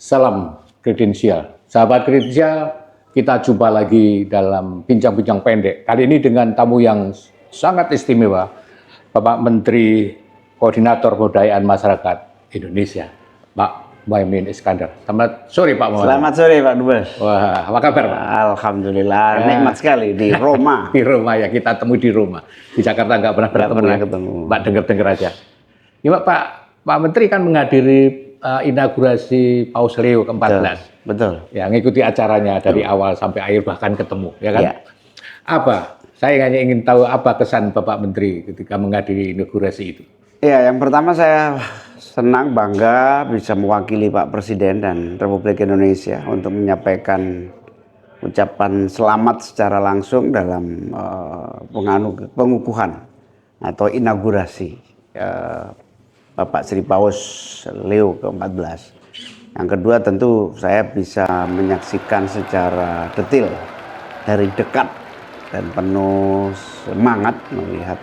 Salam kredensial. Sahabat kredensial, kita jumpa lagi dalam bincang-bincang pendek. Kali ini dengan tamu yang sangat istimewa, Bapak Menteri Koordinator Kebudayaan Masyarakat Indonesia, Pak Muhaimin Iskandar. Selamat sore Pak Muhaimin. Selamat sore Pak Dubes. Wah, apa kabar Pak? Alhamdulillah, nikmat sekali di Roma. Di Roma ya, kita temui di Roma. Di Jakarta nggak pernah ketemu. Mbak denger-denger aja. Ya Pak Menteri kan menghadiri inaugurasi Paus Leo ke-14. Betul. Ya, ngikuti acaranya dari awal sampai akhir bahkan ketemu, ya kan? Ya. Apa? Saya hanya ingin tahu apa kesan Bapak Menteri ketika menghadiri inaugurasi itu. Ya, yang pertama saya senang bangga bisa mewakili Pak Presiden dan Republik Indonesia untuk menyampaikan ucapan selamat secara langsung dalam pengukuhan atau inaugurasi Bapak Sri Paus Leo ke-14. Yang kedua tentu saya bisa menyaksikan secara detail dari dekat dan penuh semangat melihat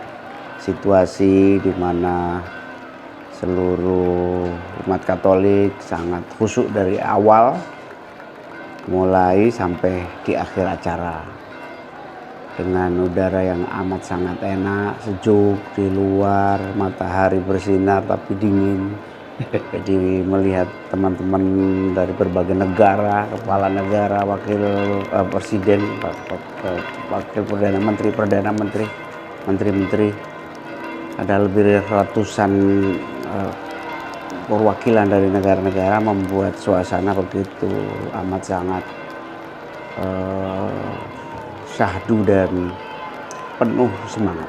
situasi di mana seluruh umat Katolik sangat khusyuk dari awal mulai sampai di akhir acara. Dengan udara yang amat sangat enak, sejuk di luar, matahari bersinar tapi dingin. Jadi melihat teman-teman dari berbagai negara, kepala negara, wakil presiden, wakil perdana menteri, menteri-menteri, ada lebih dari ratusan perwakilan dari negara-negara membuat suasana begitu amat sangat syahdu dan penuh semangat.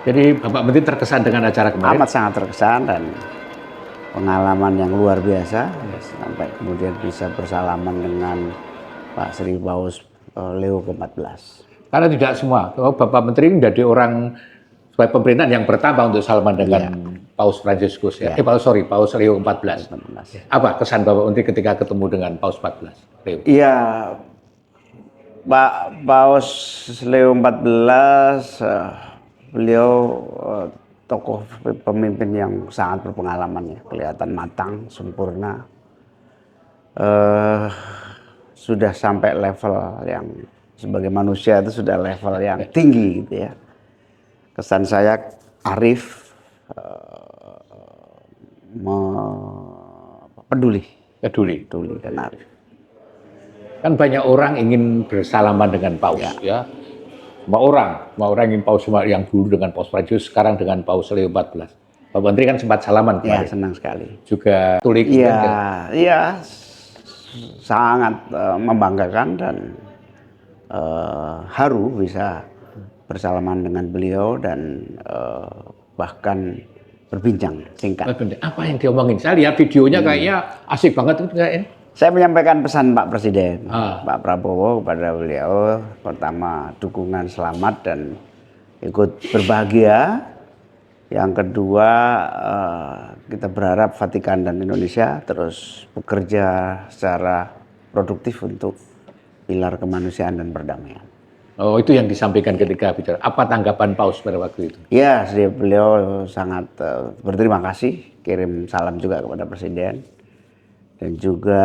Jadi Bapak Menteri terkesan dengan acara kemarin? Amat sangat terkesan dan pengalaman yang luar biasa sampai kemudian bisa bersalaman dengan Pak Sri Paus Leo ke-14. Karena tidak semua, Bapak Menteri menjadi orang sebagai pemerintahan yang pertama untuk salaman dengan Paus Fransiskus ya. Paus Leo ke-14. Apa kesan Bapak Menteri ketika ketemu dengan Paus 14? Leo? Iya, Pak Paus Leo 14 beliau tokoh pemimpin yang sangat berpengalaman ya, kelihatan matang, sempurna, sudah sampai level yang sebagai manusia itu sudah level yang tinggi gitu ya. Kesan saya arif, peduli dan arif. Kan banyak orang ingin bersalaman dengan Paus ya. Semua orang ingin Paus yang dulu dengan Paus Fransiskus, sekarang dengan Paus Leo 14. Pak Menteri kan sempat salaman kemarin. Ya, senang sekali. Juga Katolik. Iya, sangat membanggakan dan haru bisa bersalaman dengan beliau dan bahkan berbincang singkat. Apa yang diomongin? Saya lihat videonya kayaknya asik banget itu kayaknya. Saya menyampaikan pesan Pak Presiden, Pak Prabowo kepada beliau, pertama dukungan selamat dan ikut berbahagia. Yang kedua, kita berharap Vatikan dan Indonesia terus bekerja secara produktif untuk pilar kemanusiaan dan perdamaian. Oh, itu yang disampaikan ketika bicara. Apa tanggapan Paus pada waktu itu? Ya, beliau sangat berterima kasih, kirim salam juga kepada Presiden. Dan juga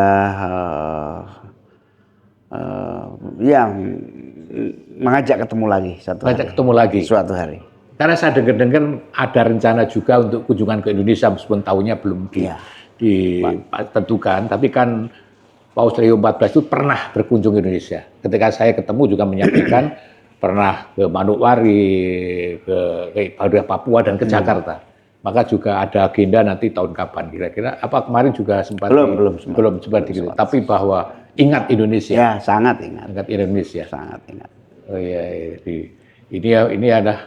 mengajak ketemu lagi suatu hari. Karena saya dengar ada rencana juga untuk kunjungan ke Indonesia meskipun tahunnya belum ditentukan, tapi kan Paus Leo 14 itu pernah berkunjung ke Indonesia. Ketika saya ketemu juga menyampaikan pernah ke Manokwari, ke Papua dan ke Jakarta. Maka juga ada agenda nanti tahun kapan kira-kira. Apa kemarin juga sempat belum sempat dikira. Tapi bahwa ingat Indonesia. Ya, sangat ingat. Ingat Indonesia. Sangat ingat. Oh iya, ini ada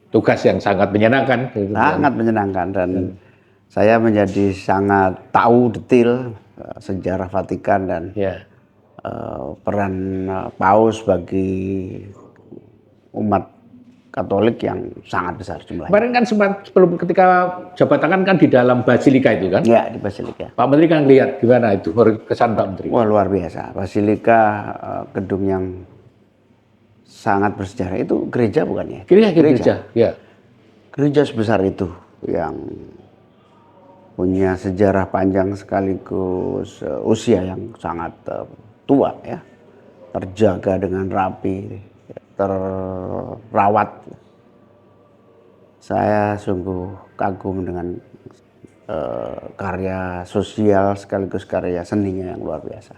tugas yang sangat menyenangkan. Sangat menyenangkan dan saya menjadi sangat tahu detail sejarah Vatikan dan peran Paus bagi umat Katolik yang sangat besar jumlahnya. Kemarin kan sebelum ketika jabatan kan di dalam Basilika itu kan? Ya, di Basilika. Pak Menteri kan lihat gimana itu kesan Pak Menteri? Wah, luar biasa. Basilika gedung yang sangat bersejarah. Itu gereja bukan ya? Gereja, ya. Gereja sebesar itu yang punya sejarah panjang sekaligus usia yang sangat tua ya, terjaga dengan rapi, terawat. Saya sungguh kagum dengan karya sosial sekaligus karya seninya yang luar biasa.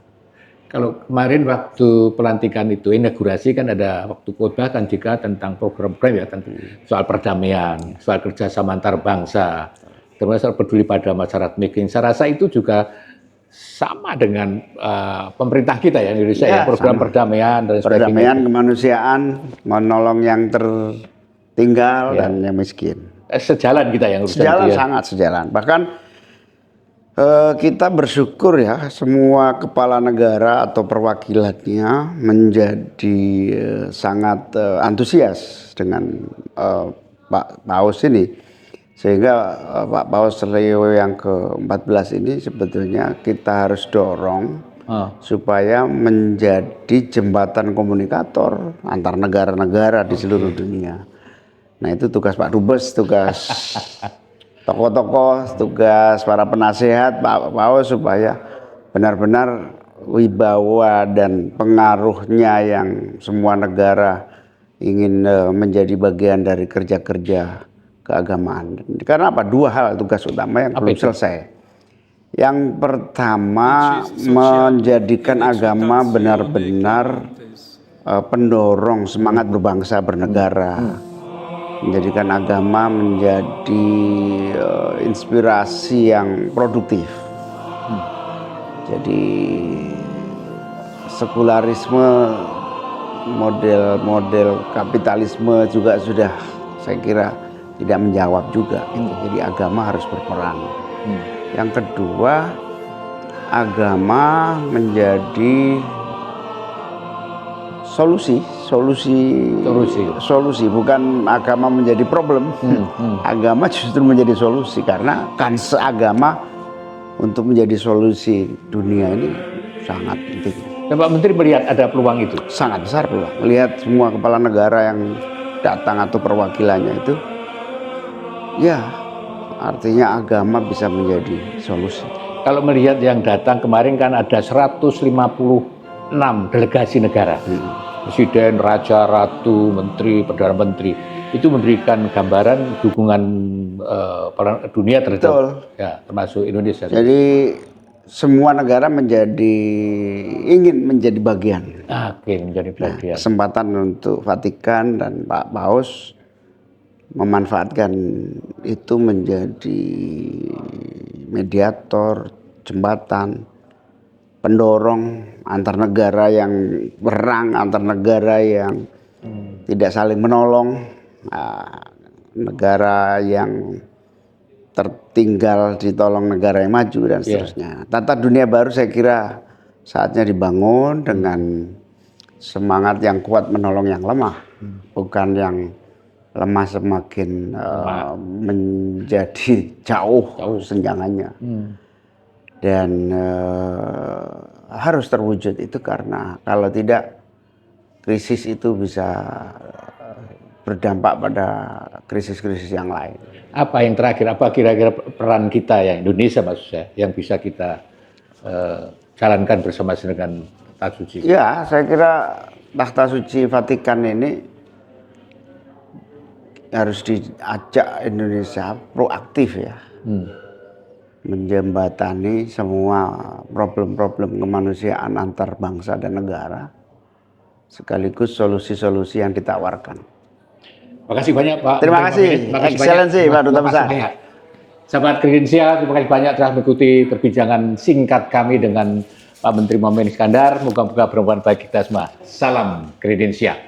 Kalau kemarin waktu pelantikan itu inaugurasi kan ada waktu khotbah kan juga tentang program-program ya, tentang soal perdamaian, soal kerjasama antar bangsa, termasuk soal peduli pada masyarakat miskin. Saya rasa itu juga sama dengan pemerintah kita ya Indonesia ya, program sama. perdamaian dan sebagainya. Perdamaian, kemanusiaan, menolong yang tertinggal dan yang miskin. Sejalan kita yang urusan Sejalan, dia. sangat sejalan. Bahkan kita bersyukur ya, semua kepala negara atau perwakilannya menjadi sangat antusias dengan Pak Paus ini. Sehingga Pak Paus Leo yang ke-14 ini sebetulnya kita harus dorong supaya menjadi jembatan komunikator antar negara-negara di seluruh dunia. Nah itu tugas Pak Dubes, tugas tokoh-tokoh, tugas para penasehat Pak Paus supaya benar-benar wibawa dan pengaruhnya yang semua negara ingin menjadi bagian dari kerja-kerja keagamaan. Karena apa? Dua hal tugas utama yang belum selesai. Yang pertama, menjadikan agama benar-benar pendorong semangat berbangsa bernegara. Menjadikan agama menjadi inspirasi yang produktif. Jadi sekularisme, model-model kapitalisme juga sudah saya kira tidak menjawab juga. Jadi agama harus berperan. Yang kedua, agama menjadi solusi, bukan agama menjadi problem. Agama justru menjadi solusi karena kan seagama untuk menjadi solusi dunia ini sangat penting. Dan Pak Menteri melihat ada peluang itu? Sangat besar peluang. Melihat semua kepala negara yang datang atau perwakilannya itu, ya artinya agama bisa menjadi solusi. Kalau melihat yang datang kemarin kan ada 156 delegasi negara. Presiden, Raja, Ratu, Menteri, Perdana Menteri. Itu memberikan gambaran dukungan dunia terhadap ya, termasuk Indonesia. Jadi semua negara ingin menjadi bagian. Oke, menjadi bagian. Kesempatan untuk Vatikan dan Pak Paus memanfaatkan itu menjadi mediator, jembatan, pendorong antar negara yang perang, antar negara yang tidak saling menolong, negara yang tertinggal ditolong negara yang maju dan seterusnya. Tata dunia baru saya kira saatnya dibangun dengan semangat yang kuat menolong yang lemah, bukan yang lemah semakin menjadi jauh senjangannya. Dan harus terwujud itu karena kalau tidak krisis itu bisa berdampak pada krisis-krisis yang lain. Apa yang terakhir, apa kira-kira peran kita ya Indonesia maksud saya yang bisa kita jalankan bersama dengan Tahta Suci? Ya, saya kira Tahta Suci Vatikan ini harus diajak Indonesia proaktif ya. Menjembatani semua problem-problem kemanusiaan antar bangsa dan negara sekaligus solusi-solusi yang ditawarkan. Terima kasih banyak Pak. Terima kasih, Excellency Pak Duta Besar. Sahabat Kredensial, terima kasih banyak telah mengikuti perbincangan singkat kami dengan Pak Menteri Mohamad Iskandar. Moga-moga bermanfaat bagi kita semua. Salam Kredensial.